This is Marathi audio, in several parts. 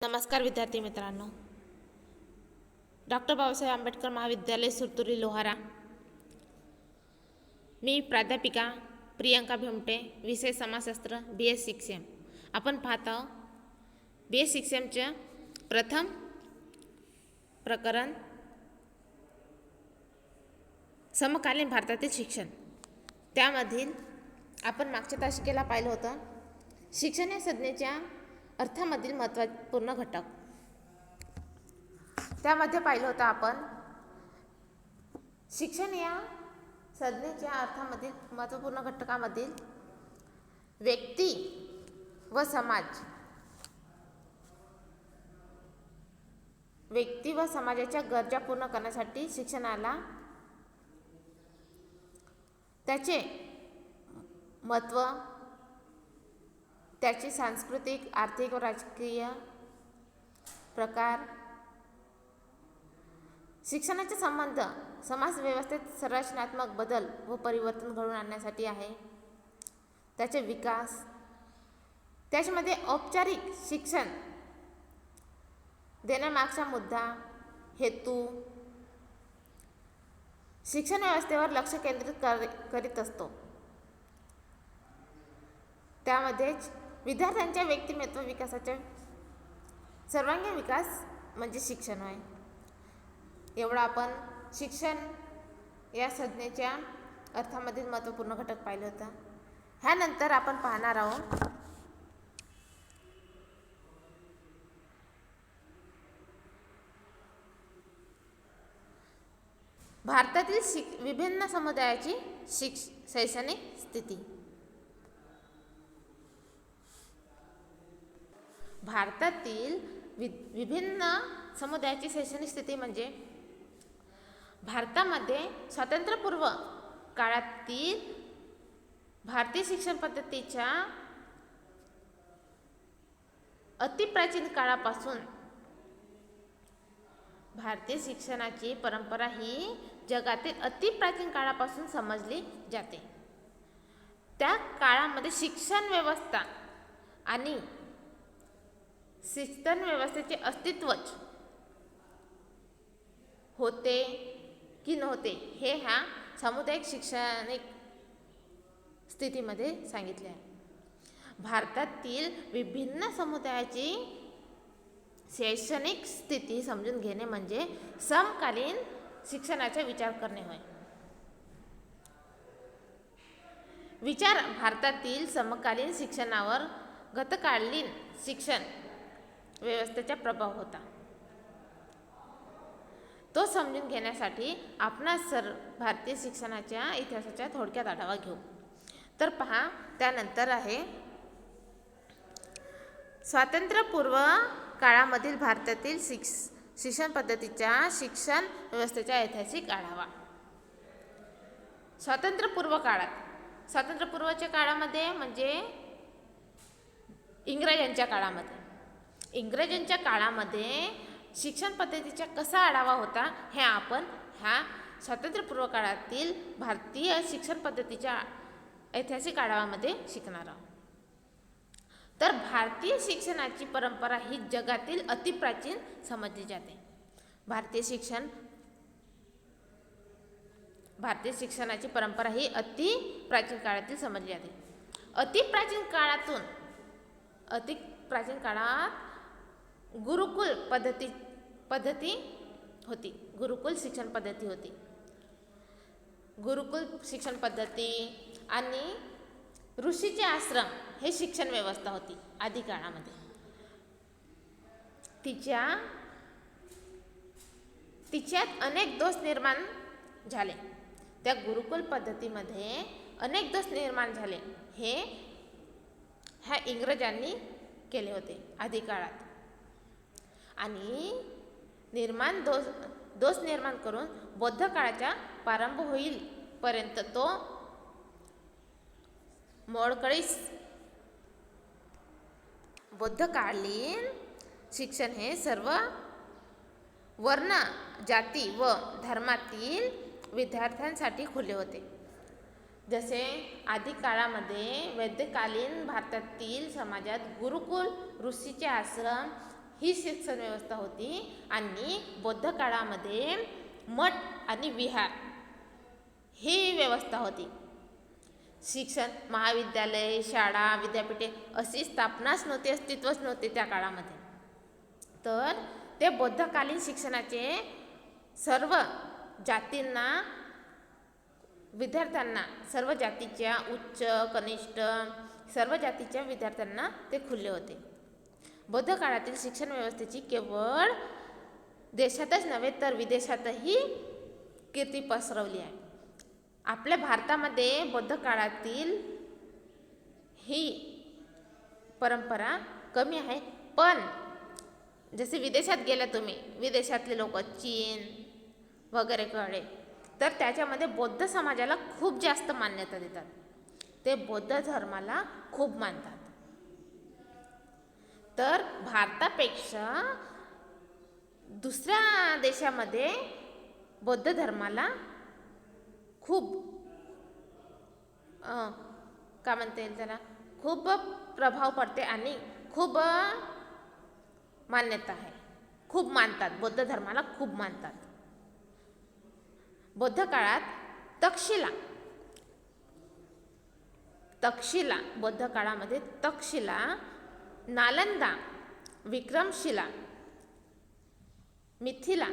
नमस्कार विद्यार्थी मित्रांनो, डॉक्टर बाबासाहेब आंबेडकर महाविद्यालय सुरतुरी लोहारा. मी प्राध्यापिका प्रियंका भिमटे, विषय समाजशास्त्र, BS 6M. आपण पाहत आहोत BS 6Mचे प्रथम प्रकरण समकालीन भारतातील शिक्षण. त्यामधील आपण मागच्या तासिकेला पाहिलं होतं शिक्षण या संज्ञेच्या अर्थामधील महत्त्वपूर्ण घटक. त्यामध्ये पाहिलं होतं आपण शिक्षण या संज्ञेच्या अर्थामधील महत्त्वपूर्ण घटकामधील व्यक्ती व समाजाच्या गरजा पूर्ण करण्यासाठी शिक्षणाला त्याचे महत्त्व, त्याची सांस्कृतिक, आर्थिक व राजकीय प्रकार, शिक्षणाचे संबंध समाज व्यवस्थेत संरचनात्मक बदल व परिवर्तन घडवून आणण्यासाठी आहे. त्याचे विकास, त्याच्यामध्ये औपचारिक शिक्षण देण्यामागचा मुद्दा, हेतू, शिक्षण व्यवस्थेवर लक्ष केंद्रित करीत असतो. त्यामध्येच विद्यार्थ्यांच्या व्यक्तिमत्व विकासाचा सर्वांगीण विकास म्हणजे शिक्षण आहे. एवढा आपण शिक्षण या संज्ञेच्या अर्थामधील महत्त्वपूर्ण घटक पाहिलं होतं. ह्यानंतर आपण पाहणार आहोत भारतातील विभिन्न समुदायाची शैक्षणिक स्थिती. भारतातील विभिन्न समुदायाची शैक्षणिक स्थिती म्हणजे भारतामध्ये स्वातंत्र्यपूर्व काळातील भारतीय शिक्षण पद्धतीच्या अतिप्राचीन काळापासून भारतीय शिक्षणाची परंपरा ही जगातील अतिप्राचीन काळापासून समजली जाते. त्या काळामध्ये शिक्षण व्यवस्था आणि शिक्षण व्यवस्थेचे अस्तित्वच होते की नव्हते हे ह्या सामुदायिक शैक्षणिक स्थितीमध्ये सांगितले आहे. भारतातील विभिन्न समुदायाची शैक्षणिक स्थिती समजून घेणे म्हणजे समकालीन शिक्षणाचा विचार करणे होय. भारतातील समकालीन शिक्षणावर गतकालीन शिक्षण व्यवस्थेचा प्रभाव होता. तो समजून घेण्यासाठी आपण भारतीय शिक्षणाच्या इतिहासाचा थोडक्यात आढावा घेऊ. तर पहा, त्यानंतर आहे स्वातंत्र्यपूर्व काळामधील भारतातील शिक्षण पद्धतीच्या शिक्षण व्यवस्थेचा ऐतिहासिक आढावा. स्वातंत्र्यपूर्वच्या काळामध्ये म्हणजे इंग्रजांच्या काळामध्ये शिक्षण पद्धतीचा कसा आढावा होता हे आपण ह्या स्वातंत्र्यपूर्व काळातील भारतीय शिक्षण पद्धतीच्या ऐतिहासिक आढावामध्ये शिकणार आहोत. तर भारतीय शिक्षणाची परंपरा ही जगातील अतिप्राचीन समजली जाते. भारतीय शिक्षणाची परंपरा ही अतिप्राचीन काळातील समजली जाते. अतिप्राचीन काळात गुरुकुल पद्धती होती. गुरुकुल शिक्षण पद्धती आणि ऋषीचे आश्रम हे शिक्षण व्यवस्था होती आधी काळामध्ये. तिच्यात अनेक दोष निर्माण झाले. त्या गुरुकुल पद्धतीमध्ये अनेक दोष निर्माण झाले. हे ह्या इंग्रजांनी केले होते आधी काळात. आणि दोष निर्माण करून बौद्ध काळाचा प्रारंभ होईल पर्यंत तो मोडकळीस बौद्धकालीन शिक्षण हे सर्व वर्ण, जाती व धर्मातील विद्यार्थ्यांसाठी खुले होते. जसे आधी काळामध्ये वैदिककालीन भारतातील समाजात गुरुकुल, ऋषीचे आश्रम ही शिक्षण व्यवस्था होती. आणि बौद्ध काळामध्ये मठ आणि विहार ही व्यवस्था होती. शिक्षण महाविद्यालय, शाळा, विद्यापीठे अशी स्थापनाच नव्हती, अस्तित्वच नव्हते त्या काळामध्ये. तर ते बौद्धकालीन शिक्षणाचे सर्व जातींना, विद्यार्थ्यांना, सर्व जातीच्या उच्च कनिष्ठ सर्व जातीच्या विद्यार्थ्यांना ते खुले होते. बौद्ध काळातील शिक्षण व्यवस्थेची केवळ देशातच नव्हे तर विदेशातही कीर्ती पसरवली आहे. आपल्या भारतामध्ये बौद्ध काळातील ही परंपरा कमी आहे. पण जसे विदेशात गेला तुम्ही, विदेशातले लोक चीन वगैरेकडे, तर त्याच्यामध्ये बौद्ध समाजाला खूप जास्त मान्यता देतात. ते बौद्ध धर्माला खूप मानतात. तर भारतापेक्षा दुसऱ्या देशामध्ये बौद्ध धर्माला खूप काय म्हणता येईल त्याला, खूप प्रभाव पडते आणि खूप मान्यता आहे. खूप मानतात, बौद्ध धर्माला खूप मानतात. बौद्ध काळात तक्षशिला बौद्ध काळामध्ये तक्षशिला, नालंदा, विक्रमशिला, मिथिला,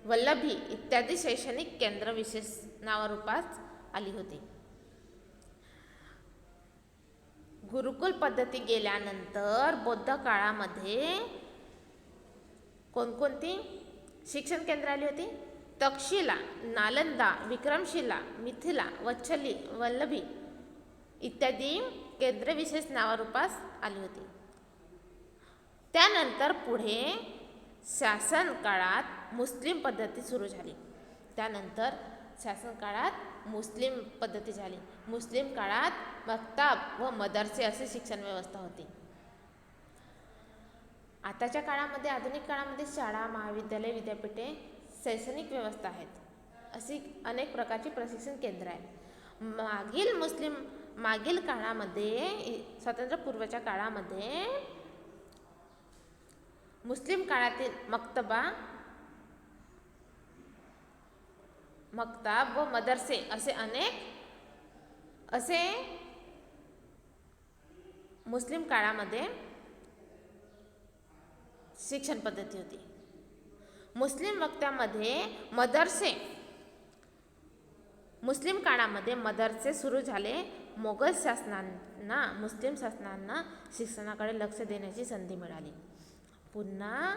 वल्लभी इत्यादी शैक्षणिक केंद्र विशेष नावारूपास आली होती. गुरुकुल पद्धती गेल्यानंतर बौद्ध काळामध्ये कोणकोणती शिक्षण केंद्र आली होती? तक्षशिला, नालंदा, विक्रमशिला, मिथिला, वल्लभी इत्यादी केंद्र विशेष नावारूपास आली होती. त्यानंतर पुढे शासन काळात मुस्लिम पद्धती सुरू झाली. त्यानंतर शासन काळात मुस्लिम पद्धती झाली. मुस्लिम काळात मक्तब व मदरसे असे शिक्षण व्यवस्था होती. आताच्या काळामध्ये, आधुनिक काळामध्ये शाळा, महाविद्यालय, विद्यापीठे, शैक्षणिक व्यवस्था आहेत. अशी अनेक प्रकारची प्रशिक्षण केंद्र आहेत. मागील काळामध्ये, स्वातंत्र्यपूर्वच्या काळामध्ये मुस्लिम काळातील मक्तब व मदरसे असे मुस्लिम काळामध्ये शिक्षण पद्धती होती. मुस्लिम काळामध्ये मदरसे सुरू झाले. मोगल शासनांना, मुस्लिम शासनांना शिक्षणाकडे लक्ष देण्याची संधी मिळाली. पुन्हा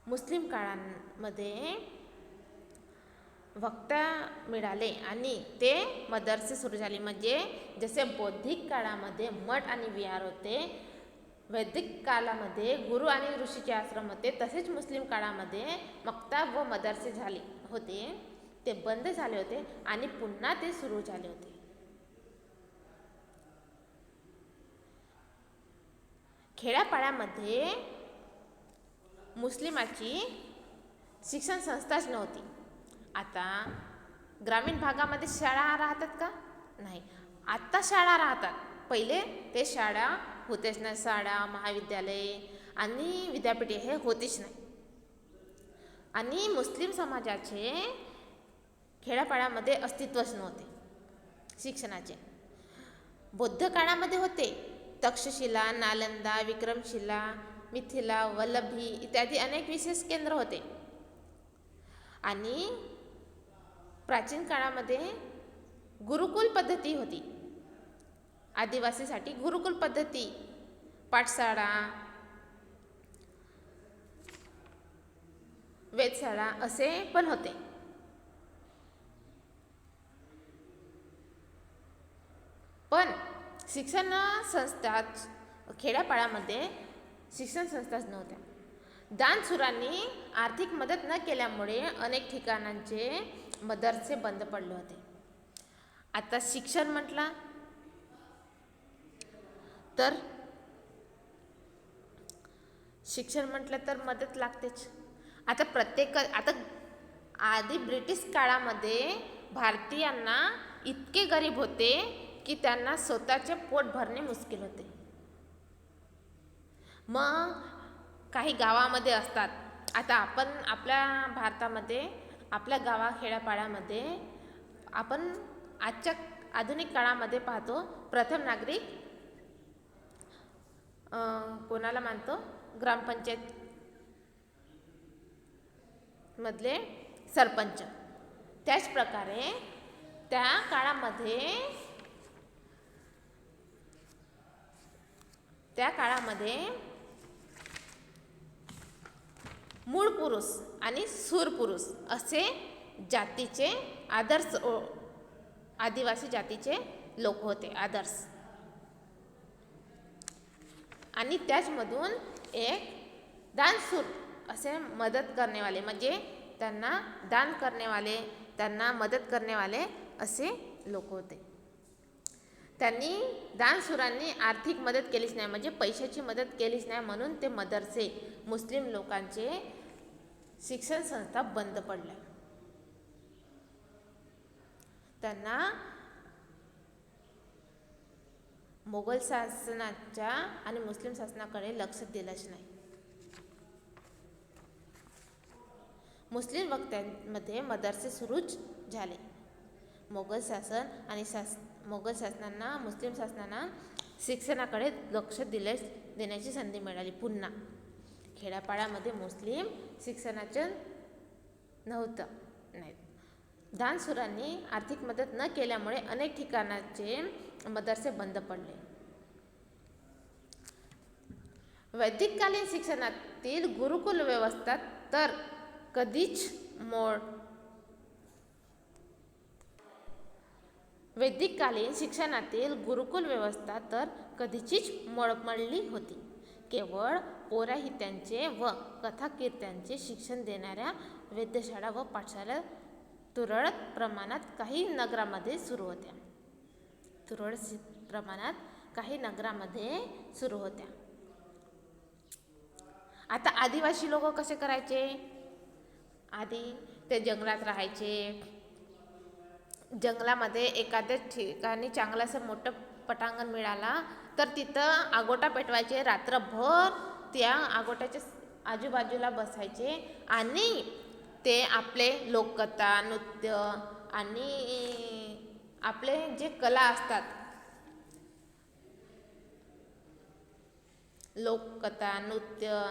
मुस्लिम काळामध्ये वक्ता मिळाले आणि ते मदरसे सुरू झाले. म्हणजे जसे बौद्धिक काळामध्ये मठ आणि विहार होते, वैदिक काळामध्ये गुरु आणि ऋषीचे आश्रम होते, तसेच मुस्लिम काळामध्ये मक्तब व मदरसे झाले होते. ते बंद झाले होते आणि पुन्हा ते सुरू झाले होते. खेड्यापाड्यामध्ये मुस्लिमाची शिक्षण संस्थाच नव्हती. आता ग्रामीण भागामध्ये शाळा राहतात का? नाही. आता शाळा राहतात. पहिले ते शाळा होतेच नाही. शाळा, महाविद्यालय आणि विद्यापीठे हे होतीच नाही. आणि मुस्लिम समाजाचे खेड्यापाड्यामध्ये अस्तित्वच नव्हते शिक्षणाचे. बौद्ध काळामध्ये होते. तक्षशिला, नालंदा, विक्रमशिला, मिथिला, वल्लभी इत्यादी अनेक विशेष केंद्र होते. आणि प्राचीन काळामध्ये गुरुकुल पद्धती होती. आदिवासीसाठी गुरुकुल पद्धती, पाठशाळा, वेधशाळा असे पण होते. पण शिक्षण संस्था खेड्यापाड्यामध्ये शिक्षण संस्थाच नव्हत्या. दानशूरांनी आर्थिक मदत न केल्यामुळे अनेक ठिकाणांचे मदरसे बंद पडले होते. आता शिक्षण म्हटलं तर मदत लागतेच. आता आधी ब्रिटिश काळामध्ये भारतीयांना इतके गरीब होते की त्यांना स्वतःचे पोट भरणे मुश्किल होते. मग काही गावामध्ये असतात. आता आपण आपल्या भारतामध्ये आपल्या गावाखेड्यापाड्यामध्ये आपण आजच्या आधुनिक काळामध्ये पाहतो प्रथम नागरिक कोणाला मानतो? ग्रामपंचायत मधले सरपंच. त्याचप्रकारे त्या काळामध्ये मूळ पुरुष आणि सूर पुरुष असे जातीचे आदर्श आदिवासी जातीचे लोक होते आदर्श. आणि त्याचमधून एक दानशूर असे मदत करनेवाले म्हणजे त्यांना दान करनेवाले, त्यांना मदत करनेवाले असे लोक होते. त्यांनी दानशूरांनी आर्थिक मदत केलीच नाही म्हणजे पैशाची मदत केलीच नाही म्हणून ते मदरसे मुस्लिम लोकांचे शिक्षण संस्था बंद पडल्या. त्यांना मोगल शासनाच्या आणि मुस्लिम शासनाकडे लक्ष दिलंच नाही. मुस्लिम वक्त्यांमध्ये मदरसे सुरूच झाले. मोगल शासन आणि मोगल शासनांना मुस्लिम शासनांना शिक्षणाकडे लक्ष देण्याची संधी मिळाली. पुन्हा खेड्यापाड्यामध्ये मुस्लिम शिक्षणाचं नव्हतं नाही. दानशूरांनी आर्थिक मदत न केल्यामुळे अनेक ठिकाणाचे मदरसे बंद पडले. वैदिककालीन शिक्षणातील गुरुकुल व्यवस्था तर कधीच वैदिककालीन शिक्षणातील गुरुकुल व्यवस्था तर कधीचीच मोडमळली होती. केवळ पौराहित्यांचे व कथाकीर्त्यांचे शिक्षण देणाऱ्या वेधशाळा व पाठशाळा तुरळक प्रमाणात काही नगरामध्ये सुरू होत्या. आता आदिवासी लोक कसे करायचे? आधी ते जंगलात राहायचे. जंगलामध्ये एखाद्या ठिकाणी चांगलं असं मोठं पटांगण मिळाला तर तिथं आगोटा पेटवायचे. रात्रभर त्या आगोट्याच्या आजूबाजूला बसायचे आणि ते आपले लोककथा, नृत्य आणि आपले जे कला असतात, लोककथा, नृत्य,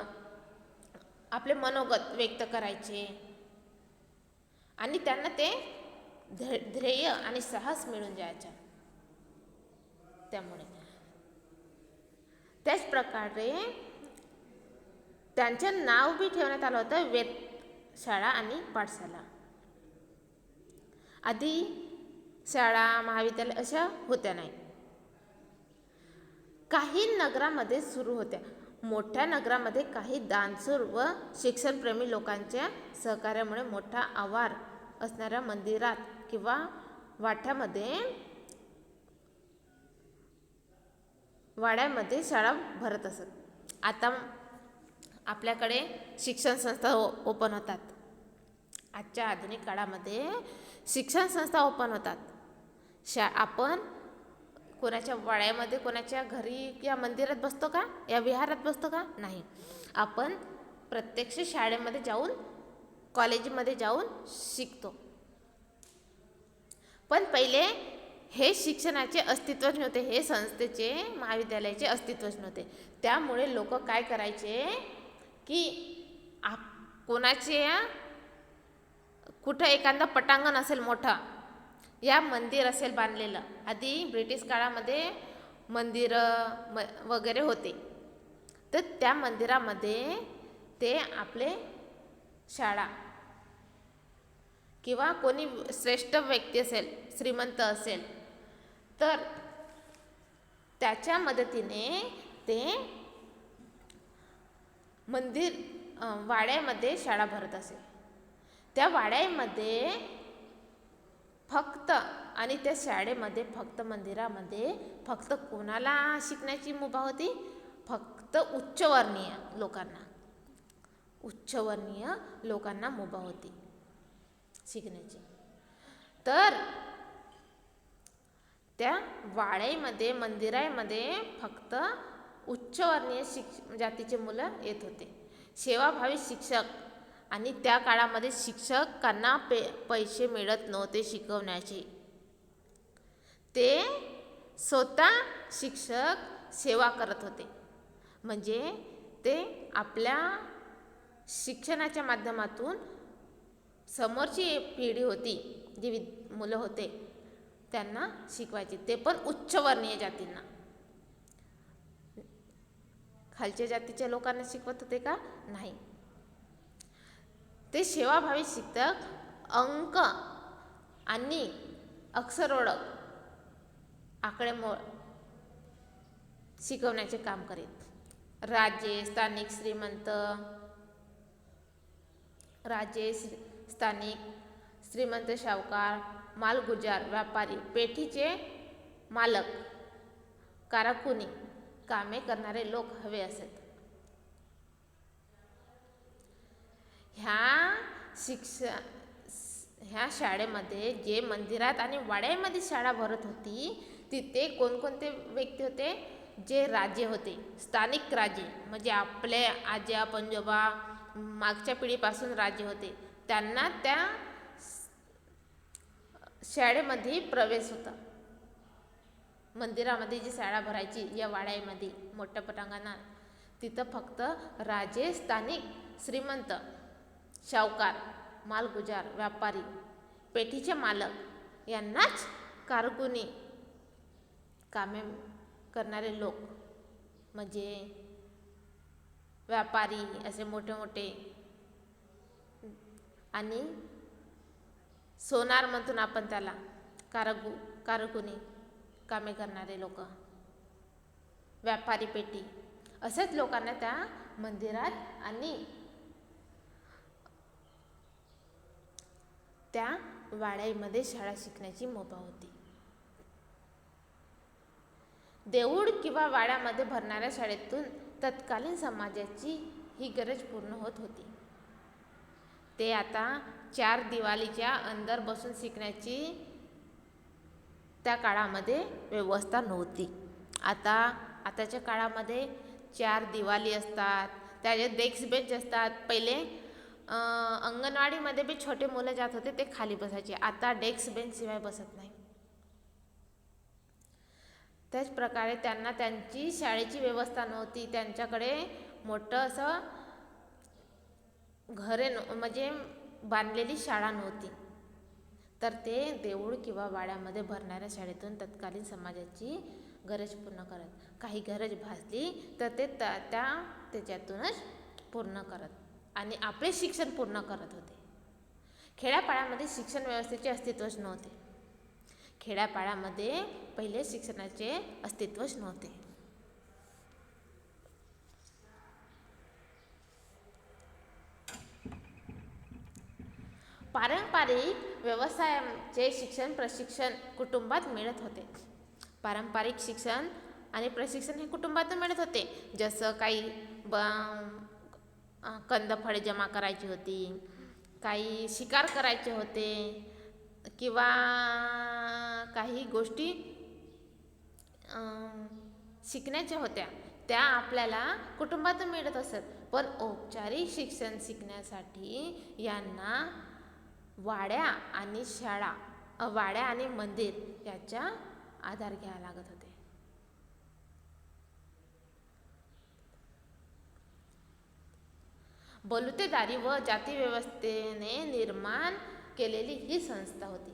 आपले मनोगत व्यक्त करायचे आणि त्यांना ते ध्येय आणि साहस मिळून जायचं. त्यामुळे त्याच प्रकारे त्यांचं नाव बी ठेवण्यात आलं होतं वेधशाळा आणि पाठशाळा. आधी शाळा महाविद्यालय अशा होत्या नाही. काही नगरामध्ये सुरू होत्या. मोठ्या नगरामध्ये काही दानशूर व शिक्षणप्रेमी लोकांच्या सहकार्यामुळे मोठा आवार असणाऱ्या मंदिरात किंवा वाड्यामध्ये शाळा भरत असत. आता आपल्याकडे शिक्षण संस्था ओपन होतात. आजच्या आधुनिक काळामध्ये शिक्षण संस्था ओपन होतात. आपण कोणाच्या वाड्यामध्ये, कोणाच्या घरी या मंदिरात बसतो का? या विहारात बसतो का? नाही. आपण प्रत्यक्ष शाळेमध्ये जाऊन, कॉलेजमध्ये जाऊन शिकतो. पण पहिले हे शिक्षणाचे अस्तित्वच नव्हते. हे संस्थेचे, महाविद्यालयाचे अस्तित्वच नव्हते. त्यामुळे लोक काय करायचे की कोणाचे कुठं एखादं पटांगण असेल मोठं, या मंदिर असेल बांधलेलं. आधी ब्रिटिश काळामध्ये मंदिरं वगैरे होते. तर त्या मंदिरामध्ये ते आपले शाळा किंवा कोणी श्रेष्ठ व्यक्ती असेल, श्रीमंत असेल, तर त्याच्या मदतीने ते मंदिर वाड्यामध्ये शाळा भरत असेल. त्या वाड्यामध्ये फक्त आणि त्या शाळेमध्ये फक्त, मंदिरामध्ये फक्त कोणाला शिकण्याची मुभा होती? फक्त उच्चवर्णीय लोकांना मुभा होती शिकण्याची. तर त्या वाड्यामध्ये, मंदिरामध्ये फक्त उच्चवर्णीय जातीचे मुलं येत होते. सेवाभावी शिक्षक, आणि त्या काळामध्ये शिक्षकांना पैसे मिळत नव्हते शिकवण्याचे. ते स्वतः शिक्षक सेवा करत होते. म्हणजे ते आपल्या शिक्षणाच्या माध्यमातून समोरची पिढी होती, जी मुलं होते त्यांना शिकवायचे. ते पण उच्चवर्णीय जातींना. खालच्या जातीच्या लोकांना शिकवत होते का? नाही. ते सेवाभावी शिक्षक अंक आणि अक्षर ओळख, आकडेमोड शिकवण्याचे काम करीत. राजे, स्थानिक श्रीमंत सावकार, मालगुजार, व्यापारी, पेठीचे मालक, कारकुनी कामे करणारे लोक हवे असत. ह्या शाळेमध्ये, जे मंदिरात आणि वाड्यामध्ये शाळा भरत होती, तिथे कोणकोणते व्यक्ती होते? जे राजे होते, स्थानिक राजे, म्हणजे आपले आज्या पंजोबा मागच्या पिढीपासून राजे होते, त्यांना त्या शाळेमध्ये प्रवेश होता. मंदिरामध्ये जी शाळा भरायची या वाड्यामध्ये मोठ्या पटांगणात, तिथं फक्त राजे, स्थानिक श्रीमंत, सावकार, मालगुजार, व्यापारी, पेठीचे मालक यांनाच कारकुनी कामे करणारे लोक, म्हणजे व्यापारी असे मोठे मोठे, आणि सोनार म्हणतो आपण त्याला, कारकुनी कामे करणारे लोक, व्यापारी, पेठी, असेच लोकांना त्या मंदिरात आणि त्या वाड्यामध्ये शाळा शिकण्याची मुभा होती. देऊळ किंवा वाड्यामध्ये भरणाऱ्या शाळेतून तत्कालीन समाजाची ही गरज पूर्ण होत होती. ते आता 4 दिवालीच्या अंदर बसून शिकण्याची त्या काळामध्ये व्यवस्था नव्हती. आताच्या काळामध्ये 4 दिवाली असतात, त्याचे डेस्क बेंच असतात. पहिले अंगणवाडीमध्ये बी छोटे मुलं जात होते, ते खाली बसायचे. आता डेस्क बेंच शिवाय बसत नाही. त्याच प्रकारे त्यांना त्यांची शाळेची व्यवस्था नव्हती. त्यांच्याकडे मोठं असं घरे म्हणजे बांधलेली शाळा नव्हती. तर ते देऊळ किंवा वाड्यामध्ये भरणाऱ्या शाळेतून तत्कालीन समाजाची गरज पूर्ण करत. काही गरज भासली तर ते त्याच्यातूनच पूर्ण करत आणि आपले शिक्षण पूर्ण करत होते. खेड्यापाड्यामध्ये शिक्षण व्यवस्थेचे अस्तित्वच नव्हते. खेड्यापाड्यामध्ये पहिले शिक्षणाचे अस्तित्वच नव्हते. पारंपरिक व्यवसायाचे शिक्षण प्रशिक्षण कुटुंबात मिळत होते. पारंपरिक शिक्षण आणि प्रशिक्षण हे कुटुंबातून मिळत होते. जसं काही कंदफळे जमा करायची होती, काही शिकार करायचे होते, किंवा काही गोष्टी शिकण्याच्या होत्या, त्या आपल्याला कुटुंबातून मिळत असत. पण औपचारिक शिक्षण शिकण्यासाठी यांना वाड्या आणि मंदिर याचा आधार घ्यावा लागत होते. बलुतेदारी व जाती व्यवस्थेने निर्माण केलेली ही संस्था होती.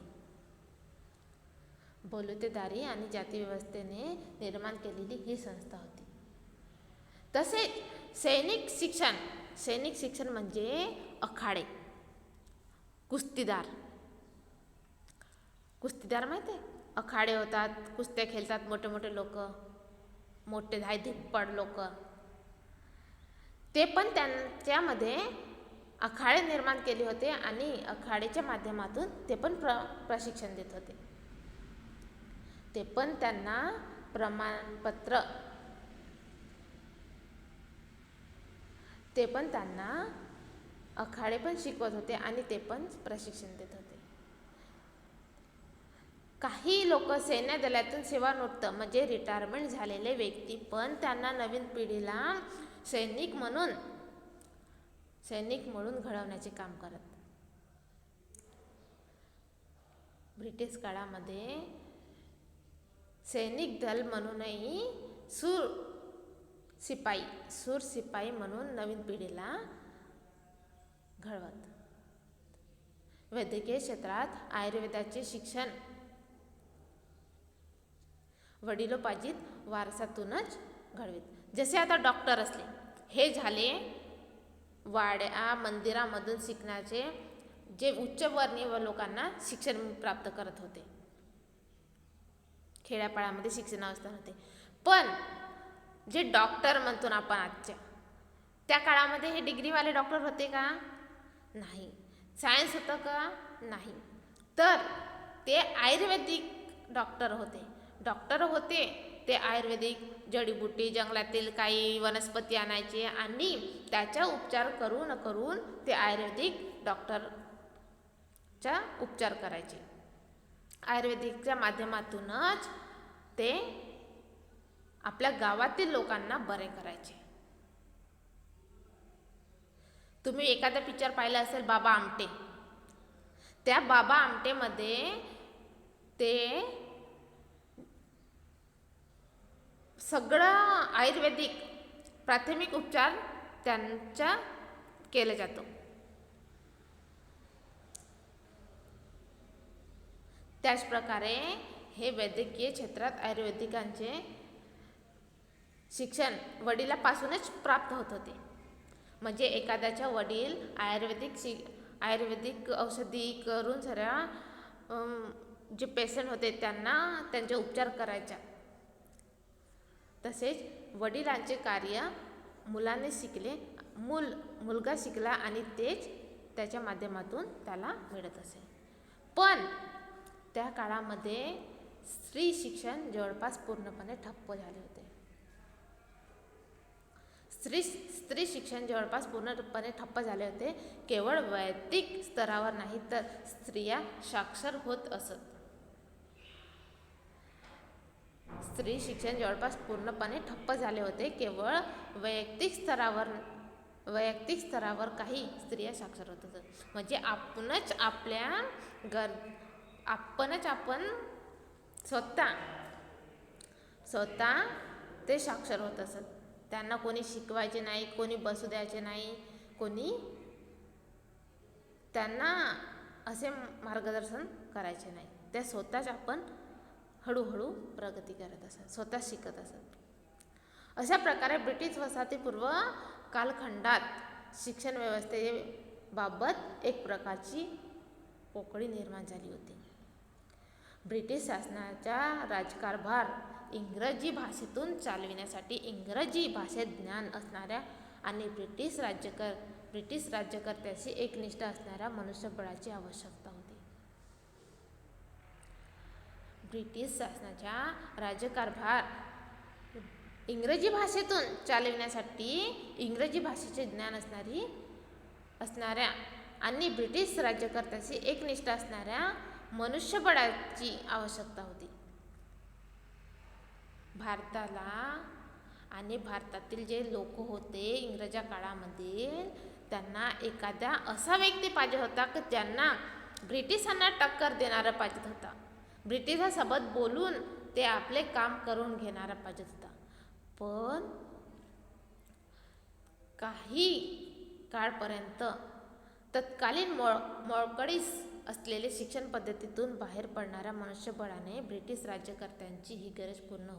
बलुतेदारी आणि जाती व्यवस्थेने निर्माण केलेली ही संस्था होती. तसेच सैनिक शिक्षण म्हणजे अखाडे, कुस्तीदार माहिती आहे? अखाडे होतात, कुस्त्या खेळतात मोठे मोठे लोक, मोठे धायधिप्पाड लोक. ते पण त्यामध्ये अखाडे निर्माण केले होते आणि अखाड्याच्या माध्यमातून ते पण प्रशिक्षण देत होते. ते पण त्यांना प्रमाणपत्र, ते पण त्यांना अखाडे पण शिकवत होते आणि ते पण प्रशिक्षण देत होते. काही लोक सैन्य दलातून सेवानिवृत्त म्हणजे रिटायरमेंट झालेले व्यक्ती पण त्यांना नवीन पिढीला सैनिक म्हणून घडवण्याचे काम करत. ब्रिटिश काळामध्ये सैनिक दल म्हणूनही सूर शिपाई म्हणून नवीन पिढीला घडवत. वैद्यकीय क्षेत्रात आयुर्वेदाचे शिक्षण वडिलोपार्जित वारसातूनच घडवित. जसे आता डॉक्टर असले, हे झाले वाड्या मंदिरामधून शिकण्याचे जे उच्चवर्णीय लोकांना शिक्षण प्राप्त करत होते. खेड्यापाड्यामध्ये शिक्षणावस्था होते. पण जे डॉक्टर म्हणतो ना आपण आजच्या, त्या काळामध्ये हे डिग्रीवाले डॉक्टर होते का? नाही. सायन्स होतं का? नाही. तर ते आयुर्वेदिक डॉक्टर होते. ते आयुर्वेदिक जडीबुटी जंगलातील काही वनस्पती आणायचे आणि त्याचा उपचार करून ते आयुर्वेदिक डॉक्टरचा उपचार करायचे. आयुर्वेदिकच्या माध्यमातूनच ते आपल्या गावातील लोकांना बरे करायचे. तुम्ही एखादा पिक्चर पाहिला असेल बाबा आमटे. त्या बाबा आमटेमध्ये ते सगळं आयुर्वेदिक प्राथमिक उपचार त्यांचा केला जातो. त्याचप्रकारे हे वैद्यकीय क्षेत्रात आयुर्वेदिकांचे शिक्षण वडिलापासूनच प्राप्त होत होते. म्हणजे एखाद्याच्या वडील आयुर्वेदिक औषधी करून जे पेशंट होते त्यांना त्यांचे उपचार करायचा. तसेच वडिलांचे कार्य मुलगा शिकला आणि तेच त्याच्या माध्यमातून त्याला मिळत असे. पण त्या काळामध्ये स्त्री शिक्षण जवळपास पूर्णपणे ठप्प झाले होते. स्त्री शिक्षण जवळपास पूर्णपणे ठप्प झाले होते. केवळ वैयक्तिक स्तरावर नाही तर स्त्रिया साक्षर होत असत. स्त्री शिक्षण जवळपास पूर्णपणे ठप्प झाले होते. केवळ वैयक्तिक स्तरावर काही स्त्रिया साक्षर होत असत. म्हणजे आपण स्वतः ते साक्षर होत असत. त्यांना कोणी शिकवायचे नाही, कोणी बसू द्यायचे नाही, कोणी त्यांना असे मार्गदर्शन करायचे नाही. त्या स्वतःच आपण हळूहळू प्रगती करत असत, स्वतः शिकत असत. अशा प्रकारे ब्रिटिश वसाहतीपूर्व कालखंडात शिक्षण व्यवस्थेबाबत एक प्रकारची पोकळी निर्माण झाली होती. ब्रिटिश शासनाचा राज्यकारभार इंग्रजी भाषेतून चालविण्यासाठी इंग्रजी भाषेत ज्ञान असणाऱ्या आणि ब्रिटिश राज्यकर्त्याशी एकनिष्ठ असणाऱ्या मनुष्यबळाची आवश्यकता होती. ब्रिटिश शासनाचा राज्यकारभार इंग्रजी भाषेतून चालविण्यासाठी इंग्रजी भाषेचे ज्ञान असणाऱ्या आणि ब्रिटिश राज्यकर्त्याशी एकनिष्ठ असणाऱ्या मनुष्यबळाची आवश्यकता होती. भारतातील जे लोक होते इंग्रजा काळामध्ये, त्यांना एखादा असा व्यक्ती पाहिजे होता की ज्यांना ब्रिटिशांना टक्कर देणारा पाहिजे होता. ब्रिटिशांसोबत बोलून ते आपले काम करून घेणारा पाहिजे होता. पण काही काळपर्यंत तत्कालीन मोळकळीस असलेले शिक्षण पद्धतीतून बाहेर पडणाऱ्या मनुष्यबळाने ब्रिटिश राज्यकर्त्यांची ही गरज पूर्ण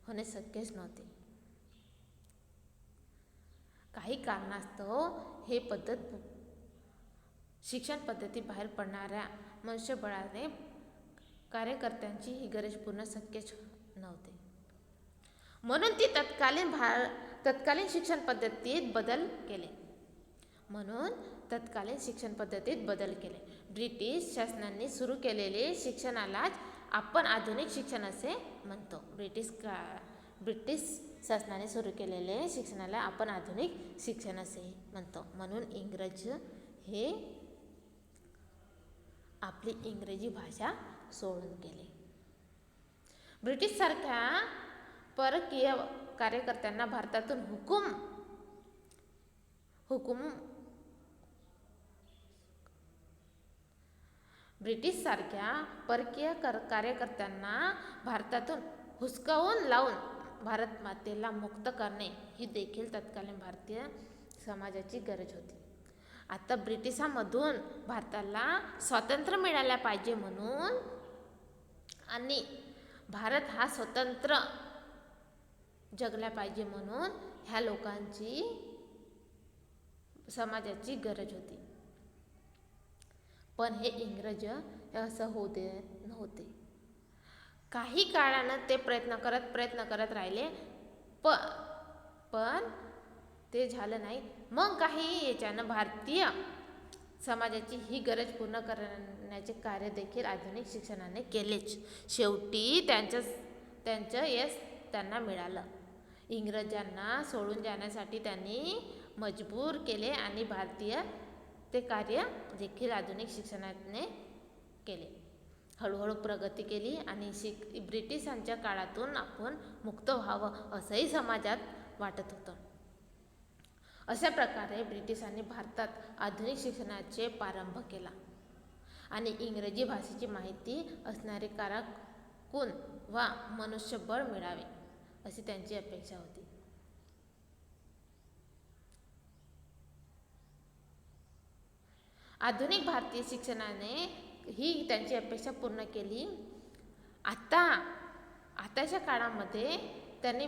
होणे शक्यच नव्हते. काही कारणास्तव हे शिक्षण पद्धती बाहेर पडणाऱ्या मनुष्यबळाने कार्यकर्त्यांची ही गरज पूर्ण शक्यच नव्हते. म्हणून ती तत्कालीन शिक्षण पद्धतीत बदल केले. ब्रिटिश शासनाने सुरू केलेले शिक्षणालाच आपण आधुनिक शिक्षण असे म्हणतो. ब्रिटिश शासनाने सुरू केलेले शिक्षणाला आपण आधुनिक शिक्षण असे म्हणतो. म्हणून इंग्रज हे आपली इंग्रजी भाषा सोडून केले. ब्रिटिशसारख्या परकीय कार्यकर्त्यांना भारतातून ब्रिटिशसारख्या परकीय कार्यकर्त्यांना भारतातून हुसकावून लावून भारत मातेला मुक्त करणे ही देखील तत्कालीन भारतीय समाजाची गरज होती. आता ब्रिटिशांमधून भारताला स्वातंत्र्य मिळायला पाहिजे म्हणून आणि भारत हा स्वतंत्र जगला पाहिजे म्हणून ह्या लोकांची समाजाची गरज होती. पण हे इंग्रज असं होऊ देत नव्हते. काही काळानं ते प्रयत्न करत राहिले, पण ते झालं नाही. मग काही याच्यानं भारतीय समाजाची ही गरज पूर्ण करण्याचे कार्य देखील आधुनिक शिक्षणाने केलेच. शेवटी त्यांचं यश त्यांना मिळालं. इंग्रजांना सोडून जाण्यासाठी त्यांनी मजबूर केले आणि भारतीय ते कार्य देखील आधुनिक शिक्षणाने केले. हळूहळू प्रगती केली आणि ब्रिटिशांच्या काळातून आपण मुक्त व्हावं असंही समाजात वाटत होतं. अशा प्रकारे ब्रिटिशांनी भारतात आधुनिक शिक्षणाचे प्रारंभ केला आणि इंग्रजी भाषेची माहिती असणारे कारकून वा मनुष्यबळ मिळावे अशी त्यांची अपेक्षा होती. आधुनिक भारतीय शिक्षणाने ही त्यांची अपेक्षा पूर्ण केली. आताच्या काळामध्ये त्यांनी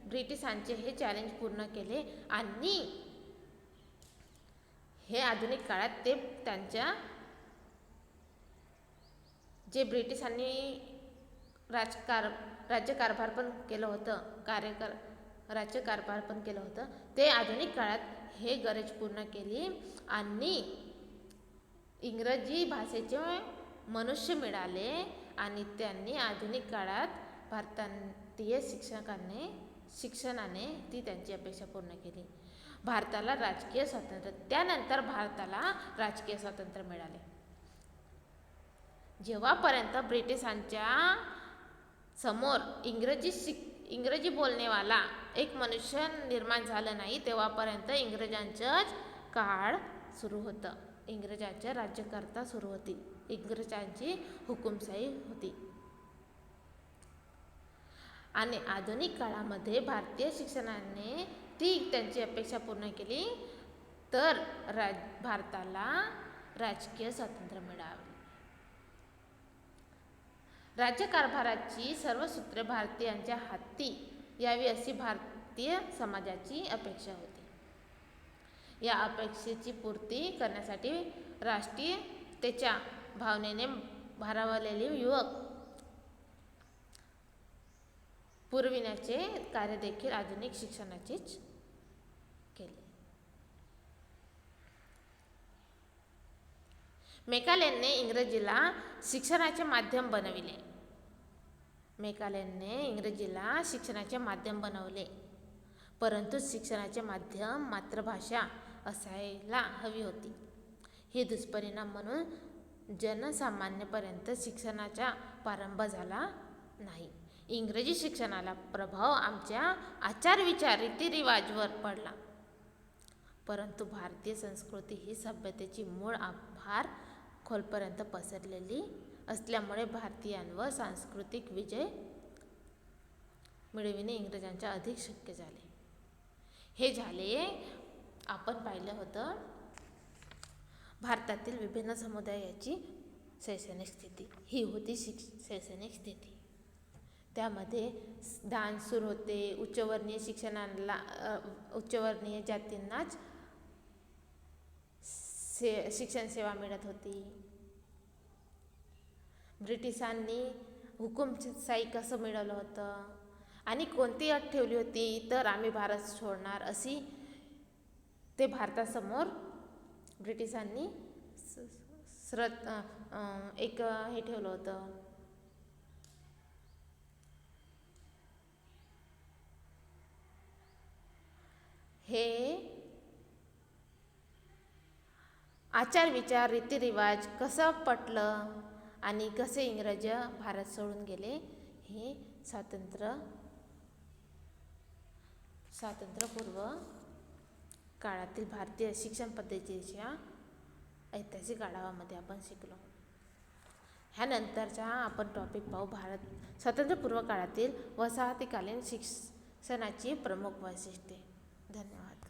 ब्रिटिशांचे हे चॅलेंज पूर्ण केले आणि हे आधुनिक काळात ते त्यांच्या जे ब्रिटिशांनी राज्यकारभार पण केलं होतं राज्यकारभार पण केलं होतं ते आधुनिक काळात हे गरज पूर्ण केली आणि इंग्रजी भाषेचे मनुष्य मिळाले आणि त्यांनी आधुनिक काळात भारतीय शिक्षणाने ती त्यांची अपेक्षा पूर्ण केली. भारताला राजकीय स्वातंत्र्य त्यानंतर भारताला राजकीय स्वातंत्र्य मिळाले. जेव्हापर्यंत ब्रिटिशांच्या समोर इंग्रजी बोलणेवाला एक मनुष्य निर्माण झालं नाही तेव्हापर्यंत इंग्रजांचंच काळ सुरू होतं. इंग्रजांचे राज्यकर्ता सुरू होती. इंग्रजांची हुकुमशाही होती. आणि आधुनिक काळामध्ये भारतीय शिक्षणाने ती त्यांची अपेक्षा पूर्ण केली तर भारताला राजकीय स्वातंत्र्य मिळावे. राज्यकारभाराची सर्व सूत्रे भारतीयांच्या हाती यावी अशी भारतीय समाजाची अपेक्षा होती. या अपेक्षेची पूर्ती करण्यासाठी राष्ट्रीयतेच्या भावनेने भारावलेले युवक पुरविण्याचे कार्य देखील आधुनिक शिक्षणाचेच केले. मेकालेने इंग्रजीला शिक्षणाचे माध्यम बनवले. परंतु शिक्षणाचे माध्यम मातृभाषा असायला हवी होती. हे दुष्परिणाम म्हणून जनसामान्यपर्यंत शिक्षणाचा प्रारंभ झाला नाही. इंग्रजी शिक्षणाला प्रभाव आमच्या आचारविचार रीतिरिवाजवर पडला. परंतु भारतीय संस्कृती ही सभ्यतेची मूळ फार खोलपर्यंत पसरलेली असल्यामुळे भारतीयांवर सांस्कृतिक विजय मिळविणे इंग्रजांच्या अधिक शक्य झाले. हे झाले आपण पाहिलं होतं भारतातील विभिन्न समुदायाची शैक्षणिक स्थिती. ही होती शैक्षणिक स्थिती. त्यामध्ये दान सुरू होते. उच्चवर्णीय जातींनाच शिक्षण सेवा मिळत होती. ब्रिटिशांनी हुकुमशाही कसं मिळवलं होतं आणि कोणती अट ठेवली होती तर आम्ही भारत सोडणार अशी ते भारतासमोर ब्रिटिशांनी एक हे ठेवलं होतं. हे आचार विचार रीतिरिवाज कसं पटलं आणि कसे इंग्रज भारत सोडून गेले हे स्वातंत्र्यपूर्व काळातील भारतीय शिक्षण पद्धतीच्या ऐतिहासिक आढावामध्ये आपण शिकलो. ह्यानंतरचा आपण टॉपिक पाहू स्वातंत्र्यपूर्व काळातील वसाहतीकालीन शिक्षणाची प्रमुख वैशिष्ट्ये. धन्यवाद.